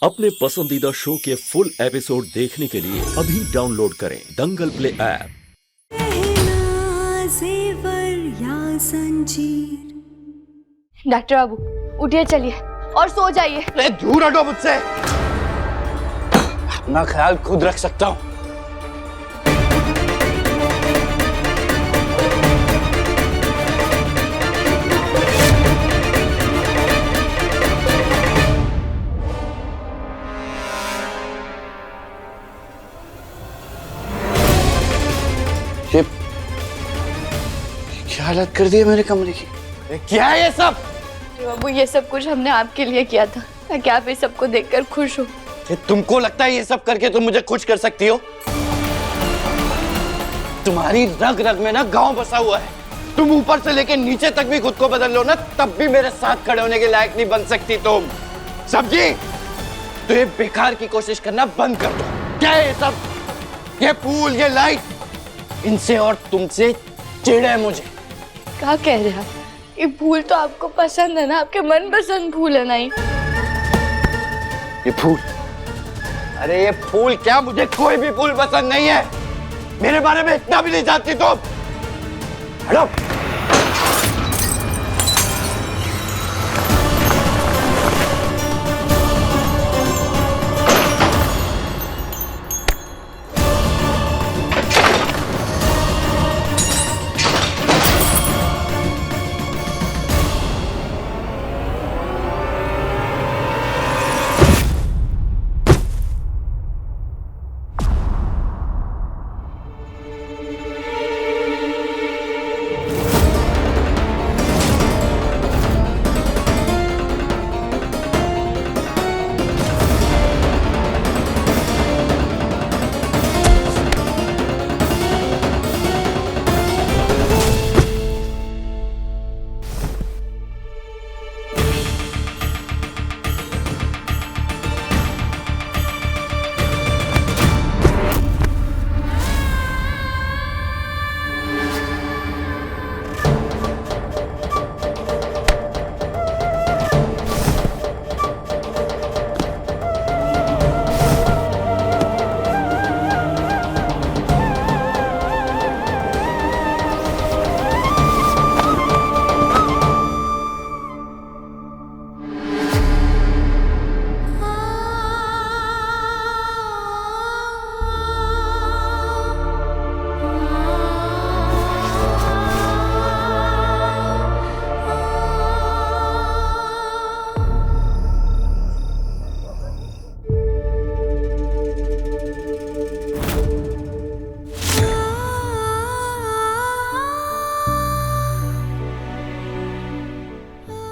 अपने पसंदीदा शो के फुल एपिसोड देखने के लिए अभी डाउनलोड करें दंगल प्ले ऐप। डॉक्टर बाबू उठिए, चलिए और सो जाइए। अरे दूर हटो मुझसे, अपना ख्याल खुद रख सकता हूँ। ये क्या हालत कर दी है मेरे कमरे की? क्या है ये सब? बाबू ये सब कुछ हमने आपके लिए किया था ताकि आप इस सबको देखकर खुश हो। तुमको लगता है ये सब करके तुम मुझे खुश कर सकती हो? तुम्हारी रग रग में ना गांव बसा हुआ है। तुम ऊपर से लेके नीचे तक भी खुद को बदल लो ना, तब भी मेरे साथ खड़े होने के लायक नहीं बन सकती तुम। सब्जी, तो ये बेकार की कोशिश करना बंद कर दो। क्या है ये सब? ये फूल, ये लाइट, इनसे और तुमसे चिढ़ है मुझे। क्या कह रहे हैं आप? ये फूल तो आपको पसंद है ना, आपके मनपसंद फूल है ना ये फूल? अरे ये फूल क्या, मुझे कोई भी फूल पसंद नहीं है। मेरे बारे में इतना भी नहीं जानती तुम। हटो।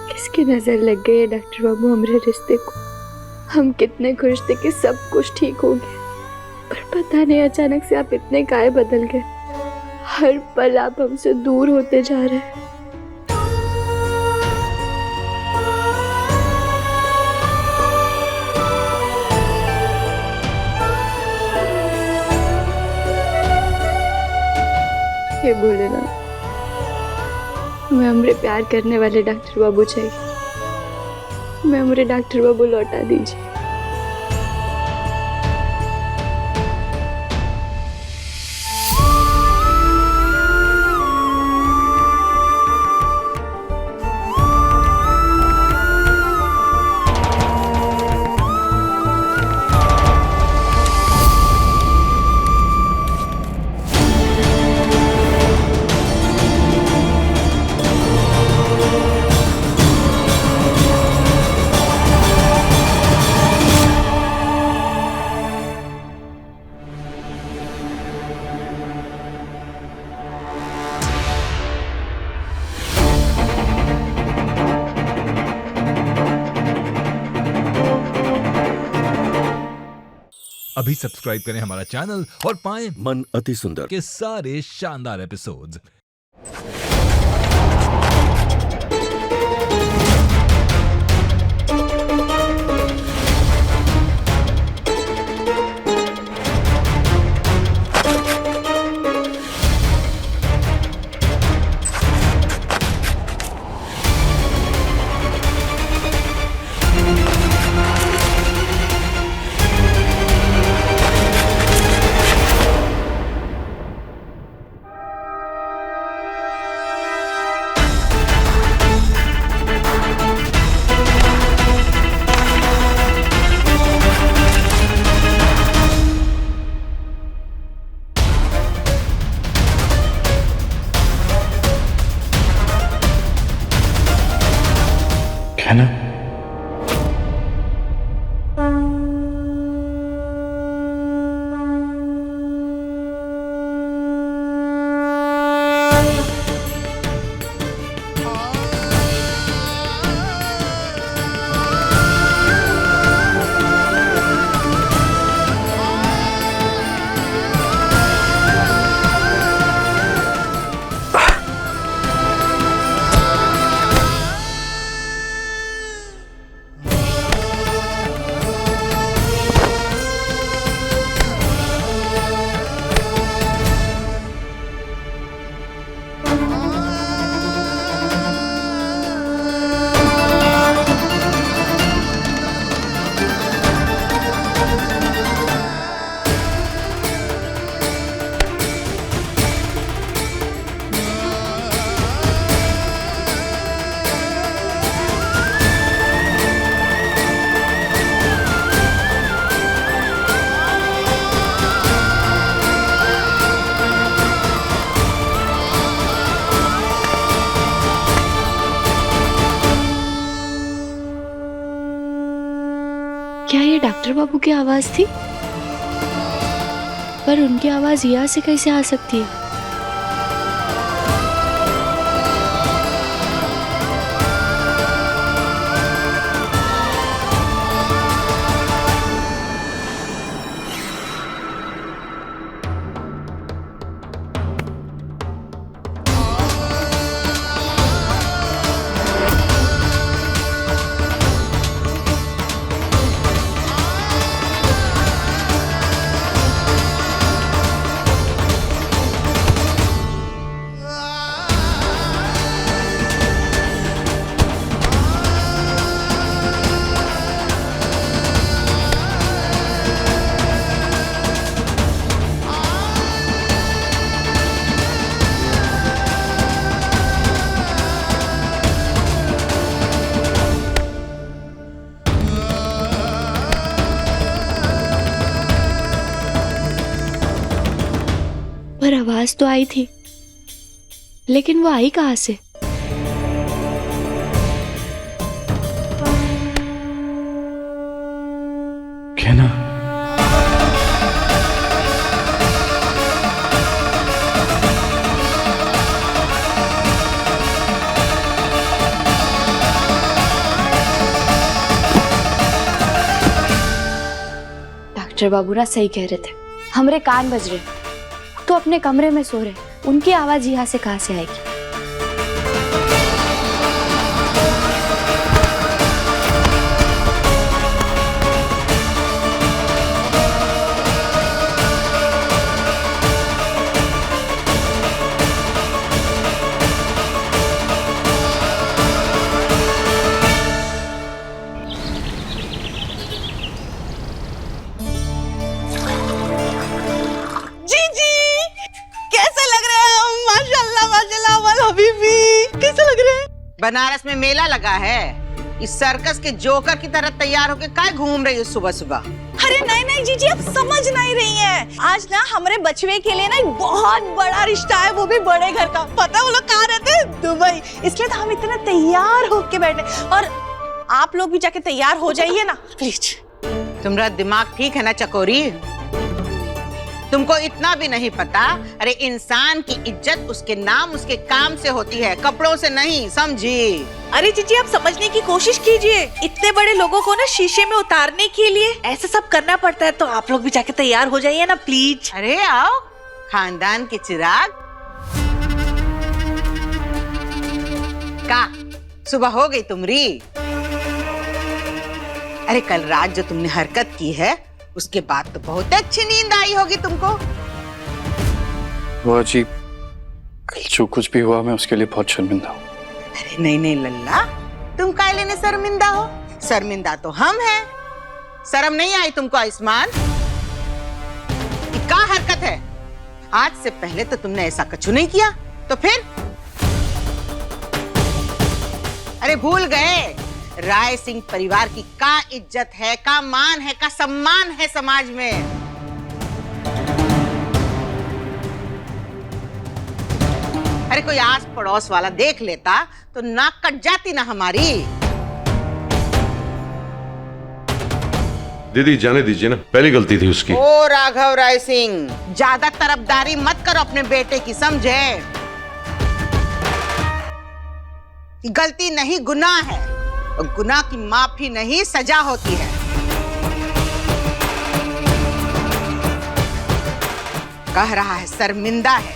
किसकी नजर लग गई है डॉक्टर बाबू हमारे रिश्ते को? हम कितने खुश थे कि सब कुछ ठीक हो गया, पर पता नहीं अचानक से आप इतने काहे बदल गए। हर पल आप हमसे दूर होते जा रहे हैं। ये बोले ना, हमें हमरे प्यार करने वाले डॉक्टर बाबू चाहिए। हमें हमरे डॉक्टर बाबू लौटा दीजिए। अभी सब्सक्राइब करें हमारा चैनल और पाएं मन अति सुंदर के सारे शानदार एपिसोड्स। ये डॉक्टर बाबू की आवाज थी? पर उनकी आवाज यहाँ से कैसे आ सकती है? पर आवाज तो आई थी, लेकिन वो आई कहां से? क्या ना डॉक्टर बाबू ना सही कह रहे थे, हमरे कान बज रहे तो अपने कमरे में सो रहे, उनकी आवाज यहाँ से कहाँ से आएगी? बनारस में मेला लगा है, इस सर्कस के जोकर की तरह तैयार होके काय घूम रही हो सुबह सुबह? अरे नहीं नहीं जीजी, आप समझ नहीं रही हैं। आज ना हमारे बचवे के लिए ना एक बहुत बड़ा रिश्ता है, वो भी बड़े घर का। पता है वो लोग कहाँ रहते हैं? दुबई। इसलिए तो हम इतना तैयार होके बैठे, और आप लोग भी जाके तैयार हो जाइए ना प्लीज। तुम्हारा दिमाग ठीक है ना चकोरी? तुमको इतना भी नहीं पता? अरे इंसान की इज्जत उसके नाम उसके काम से होती है, कपड़ों से नहीं, समझी? अरे जीजी आप समझने की कोशिश कीजिए, इतने बड़े लोगों को ना शीशे में उतारने के लिए ऐसा सब करना पड़ता है। तो आप लोग भी जाके तैयार हो जाइए ना प्लीज। अरे आओ, खानदान के चिराग। का सुबह हो गई तुम्हारी? अरे कल रात जो तुमने हरकत की है उसके बाद तो बहुत अच्छी नींद आई होगी तुमको। बुआ जी, कल जो कुछ भी हुआ मैं उसके लिए बहुत शर्मिंदा हूँ। अरे नहीं नहीं लल्ला, तुम काहे लेने शर्मिंदा हो? शर्मिंदा तो हम हैं। शर्म नहीं आई तुमको आयुष्मान? क्या हरकत है? आज से पहले तो तुमने ऐसा कुछ नहीं किया, तो फिर? अरे भूल गए राय सिंह परिवार की का इज्जत है, का मान है, का सम्मान है समाज में। अरे कोई आस पड़ोस वाला देख लेता तो नाक कट जाती ना हमारी। दीदी जाने दीजिए ना, पहली गलती थी उसकी। ओ राघव राय सिंह, ज्यादा तरफदारी मत करो अपने बेटे की, समझे? गलती नहीं गुनाह है, और गुनाह की माफी नहीं सजा होती है। कह रहा है शर्मिंदा है,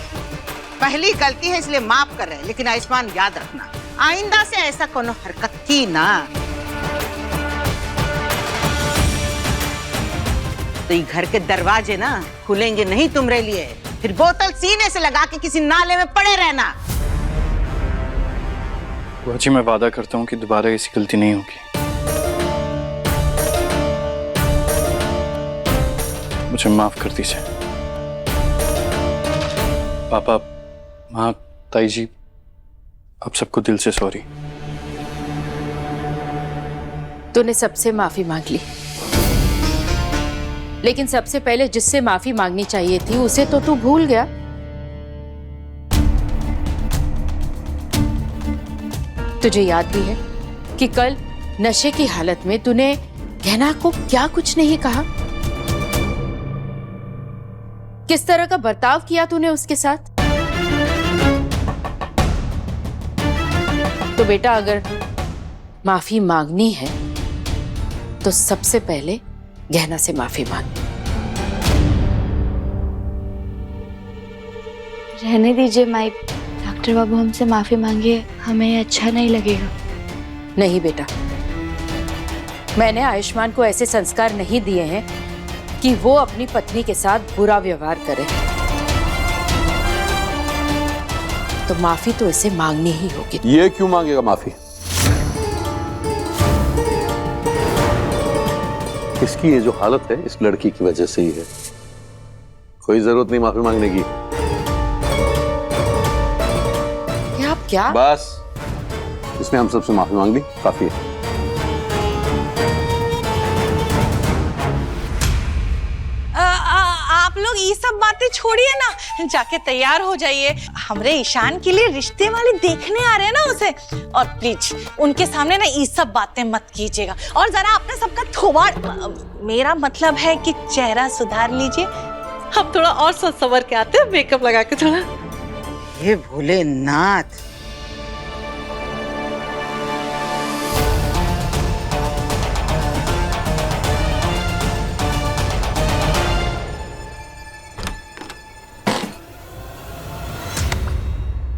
पहली गलती है इसलिए माफ कर रहे हैं, लेकिन आयुष्मान याद रखना आइंदा से ऐसा कोनो हरकत की ना तो ये घर के दरवाजे ना खुलेंगे नहीं तुम्हारे लिए, फिर बोतल सीने से लगा के किसी नाले में पड़े रहना। बुआ जी, मैं वादा करता हूँ कि दोबारा ऐसी गलती नहीं होगी। मुझे माफ कर दीजिए। पापा, माँ, ताई जी, आप सबको दिल से सॉरी। तूने सबसे माफी मांग ली, लेकिन सबसे पहले जिससे माफी मांगनी चाहिए थी उसे तो तू भूल गया। तुझे याद भी है कि कल नशे की हालत में तूने गहना को क्या कुछ नहीं कहा? किस तरह का बर्ताव किया तूने उसके साथ? तो बेटा अगर माफी मांगनी है तो सबसे पहले गहना से माफी मांग। रहने दीजिए माई, डॉक्टर बाबू हमसे माफी मांगिए, हमें अच्छा नहीं लगेगा। नहीं बेटा, मैंने आयुष्मान को ऐसे संस्कार नहीं दिए हैं कि वो अपनी पत्नी के साथ बुरा व्यवहार करे, तो माफी तो इसे मांगनी ही होगी। ये क्यों मांगेगा माफी? इसकी ये जो हालत है इस लड़की की वजह से ही है, कोई जरूरत नहीं माफी मांगने की। क्या? बस इसने हम सबसे माफी मांग ली, काफी है। आप लोग ये सब बातें छोड़िए ना, जाके तैयार हो जाइए। हमरे ईशान के लिए रिश्ते वाले देखने आ रहे हैं ना उसे, और प्लीज उनके सामने ना ये सब बातें मत कीजिएगा। और जरा अपने सबका थोबाड़, मेरा मतलब है कि चेहरा सुधार लीजिए। हम थोड़ा और सोच सवर के आते हैं, मेकअप लगा के थोड़ा। हे भोलेनाथ,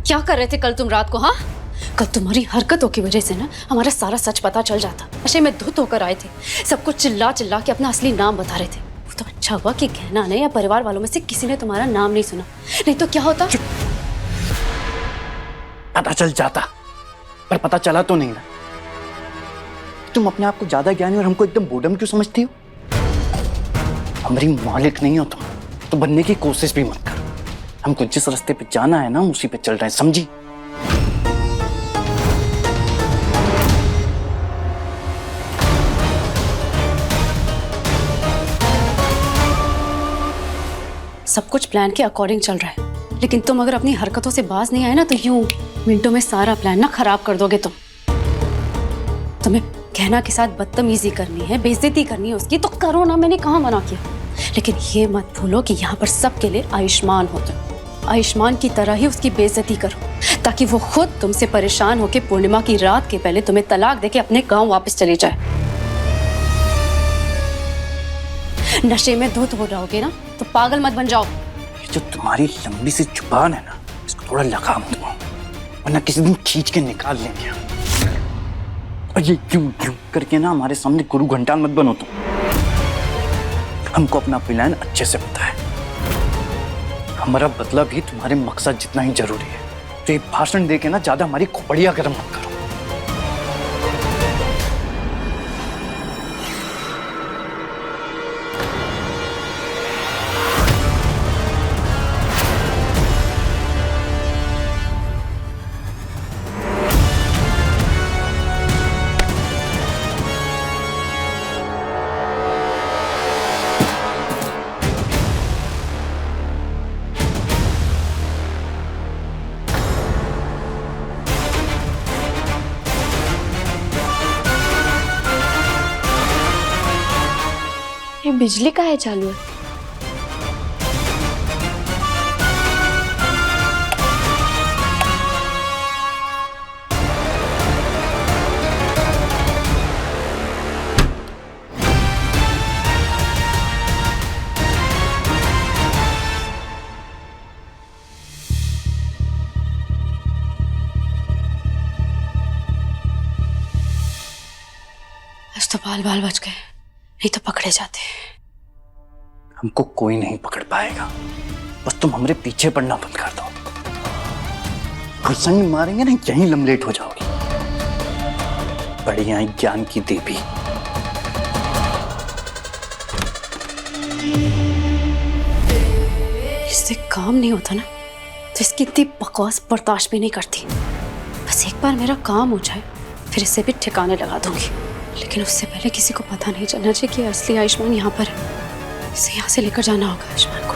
क्या कर रहे थे कल तुम रात को? हाँ, कल तुम्हारी हरकतों की वजह से ना हमारा सारा सच पता चल जाता। नशे में धुत होकर आए थे, सबको चिल्ला चिल्ला के अपना असली नाम बता रहे थे। तो अच्छा हुआ कि गहना ने या परिवार वालों में से किसी ने तुम्हारा नाम नहीं सुना, नहीं तो क्या होता? पता चल जाता, पर पता चला तो नहीं ना। तुम अपने आप को ज्यादा ज्ञानी और हमको एकदम बूढ़म क्यों समझती हो? हमारी मालिक नहीं हो तुम, तो बनने की कोशिश भी मत करो। हमको जिस रास्ते पे जाना है ना उसी पे चल रहे हैं, समझी? सब कुछ प्लान के अकॉर्डिंग चल रहा है, लेकिन तुम अगर अपनी हरकतों से बाज नहीं आए ना तो यूं मिनटों में सारा प्लान ना खराब कर दोगे तुम। तुम्हें गहना के साथ बदतमीजी करनी है, बेइज्जती करनी है उसकी, तो करो ना, मैंने कहाँ मना किया। लेकिन ये मत भूलो कि यहाँ पर सबके लिए आयुष्मान होता है। आयुष्मान की तरह ही उसकी बेइज्जती करो, ताकि वो खुद तुमसे परेशान होकर पूर्णिमा की रात के पहले तुम्हें तलाक देके अपने गांव वापस चली जाए। नशे में धुत हो जाओगे ना तो पागल मत बन जाओ। ये जो तुम्हारी लंबी सी जुबान है ना, इसको थोड़ा लगाम दो, वरना किसी दिन खींच के निकाल लेंगे। और ये क्यों क्यों करके ना हमारे सामने गुरु घंटाल मत बनो तुम। हमको अपना प्लान अच्छे से पता है, हमारा बदला भी तुम्हारे मकसद जितना ही जरूरी है। तो ये भाषण देके ना ज्यादा हमारी खोपड़ियां गर्म मत करो। ये बिजली का है चालू है? आज तो बाल बाल बच गए, नहीं तो पकड़े जाते। हमको कोई नहीं पकड़ पाएगा, बस तुम हमारे पीछे पड़ना बंद कर दो। घुसन मारेंगे ना यहीं लमलेट हो जाओगी। बढ़िया ज्ञान की देवी। इससे काम नहीं होता ना तो इसकी इतनी बकवास बर्दाश्त भी नहीं करती। बस एक बार मेरा काम हो जाए फिर इसे भी ठिकाने लगा दूंगी। लेकिन उससे पहले किसी को पता नहीं चलना चाहिए कि असली आयुष्मान यहाँ पर है। इसे यहाँ से लेकर जाना होगा आयुष्मान को।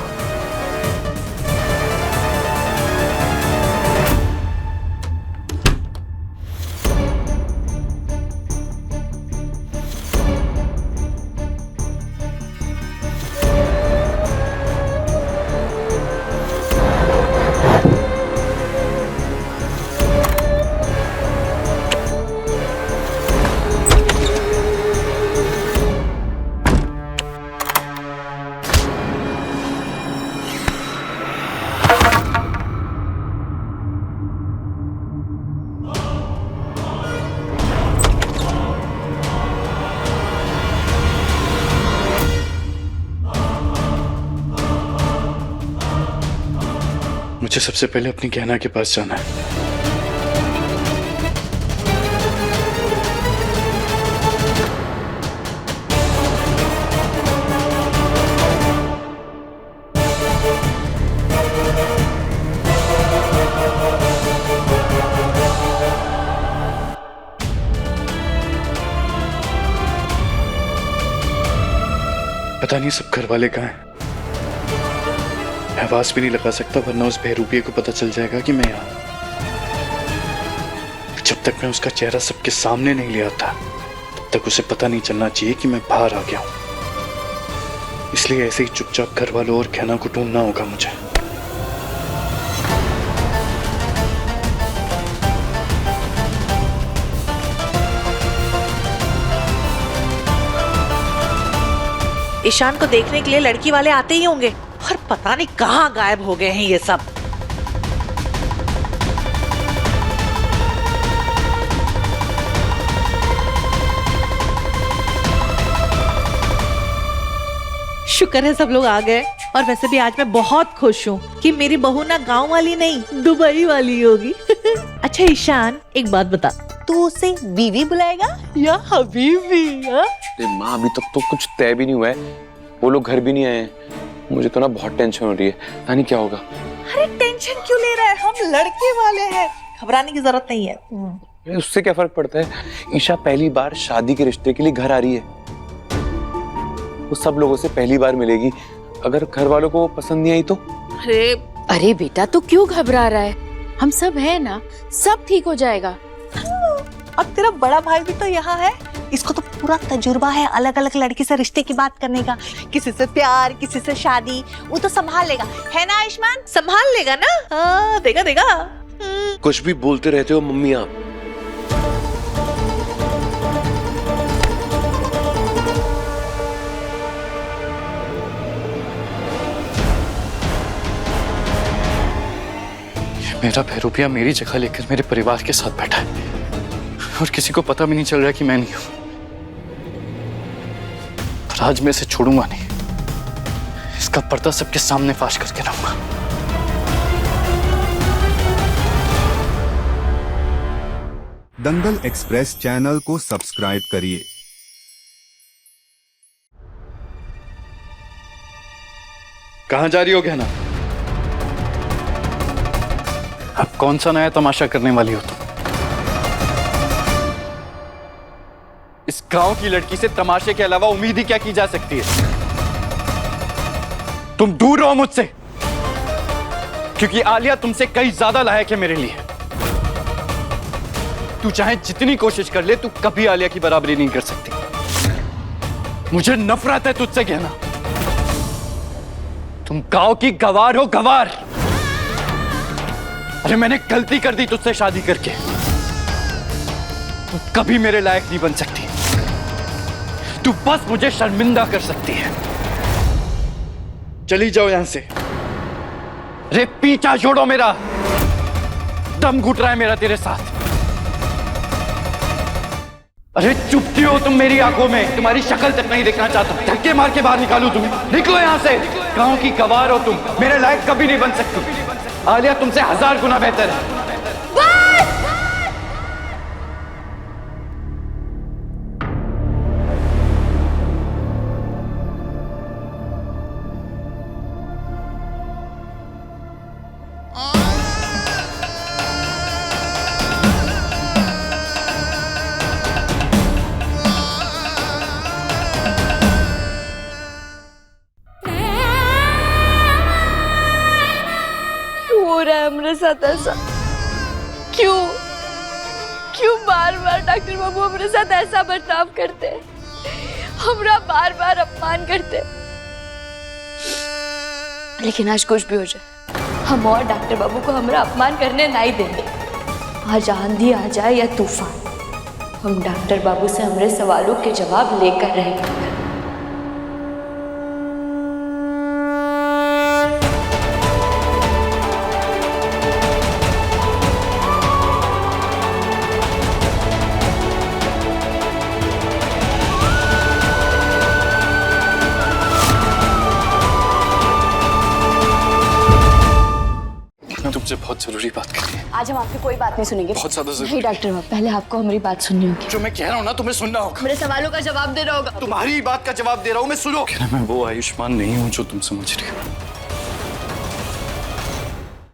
मुझे सबसे पहले अपनी गहना के पास जाना है। पता नहीं सब घर वाले कहाँ हैं। मैं आवाज भी नहीं लगा सकता वरना उस बहरूपिये को पता चल जाएगा कि मैं यहाँ। जब तक मैं उसका चेहरा सबके सामने नहीं ले आता तब तक उसे पता नहीं चलना चाहिए कि मैं बाहर आ गया हूं। इसलिए ऐसे ही चुपचाप घर वालों और गहना को ढूंढना होगा मुझे। ईशान को देखने के लिए लड़की वाले आते ही होंगे और पता नहीं कहाँ गायब हो गए हैं ये सब। शुक्र है सब लोग आ गए। और वैसे भी आज मैं बहुत खुश हूँ कि मेरी बहू ना गांव वाली नहीं दुबई वाली होगी। अच्छा ईशान एक बात बता, तू उसे बीवी बुलाएगा या हबीबी? माँ अभी तक तो कुछ तय भी नहीं हुआ है, वो लोग घर भी नहीं आए हैं। मुझे तो ना बहुत टेंशन हो रही है, पता नहीं क्या होगा। अरे टेंशन क्यों ले रहा है, हम लड़के वाले हैं, घबराने की जरूरत नहीं है। उससे क्या फर्क पड़ता है? ईशा पहली बार शादी के रिश्ते के लिए घर आ रही है, वो सब लोगों से पहली बार मिलेगी। अगर घर वालों को पसंद नहीं आई तो? अरे बेटा तू क्यों घबरा रहा है, हम सब है ना, सब ठीक हो जाएगा। और तेरा बड़ा भाई भी तो यहाँ है, इसको तो पूरा तजुर्बा है अलग अलग लड़की से रिश्ते की बात करने का। किसी से प्यार, किसी से शादी, वो तो संभाल लेगा, है ना आयुष्मान? संभाल लेगा ना? हाँ देगा देगा। कुछ भी बोलते रहते हो मम्मी आप। मेरा बहरूपिया मेरी जगह लेकर मेरे परिवार के साथ बैठा है और किसी को पता भी नहीं चल रहा कि मैं नहीं हूं। पर आज मैं इसे छोड़ूंगा नहीं, इसका पर्दा सबके सामने फाश करके रहूंगा। दंगल एक्सप्रेस चैनल को सब्सक्राइब करिए। कहां जा रही हो गहना? अब कौन सा नया तमाशा करने वाली हो तुम? इस गांव की लड़की से तमाशे के अलावा उम्मीद ही क्या की जा सकती है? तुम दूर रहो मुझसे, क्योंकि आलिया तुमसे कई ज्यादा लायक है मेरे लिए। तू चाहे जितनी कोशिश कर ले, तू कभी आलिया की बराबरी नहीं कर सकती। मुझे नफरत है तुझसे गहना। तुम गांव की गवार हो, गवार। अरे मैंने गलती कर दी तुझसे शादी करके, तू कभी मेरे लायक नहीं बन सकती। तू बस मुझे शर्मिंदा कर सकती है। चली जाओ यहां से। अरे पीछा छोड़ो मेरा, दम घुट रहा है मेरा तेरे साथ। अरे चुपती हो तुम मेरी आंखों में, तुम्हारी शक्ल तक नहीं देखना चाहता। धक्के मार के बाहर निकालू तुम्हें? निकलो यहां से। गांव की गवार हो तुम, मेरे लायक कभी नहीं बन सकती। आलिया तुमसे 1000 गुना बेहतर है। हो रहा है हमारे साथ ऐसा? क्यों क्यों बार बार डॉक्टर बाबू हमारे साथ ऐसा बर्ताव करते हैं, हमरा बार बार अपमान करते हैं? लेकिन आज कुछ भी हो जाए, हम और डॉक्टर बाबू को हमारा अपमान करने नहीं देंगे। आज आंधी आ जाए या तूफान, हम डॉक्टर बाबू से हमारे सवालों के जवाब लेकर रहेंगे। मुझे बहुत जरूरी बात करनी है। आज हम आपकी कोई बात नहीं सुनेंगे। बहुत ज्यादा जरूरी। नहीं डॉक्टर बाबू, पहले आपको हमारी बात सुननी होगी। जो मैं कह रहा हूँ ना तुम्हें सुनना होगा। मेरे सवालों का जवाब देना होगा। तुम्हारी बात का जवाब दे रहा हूँ मैं, सुनो। मैं वो आयुष्मान नहीं हूँ जो तुम समझ रही हो।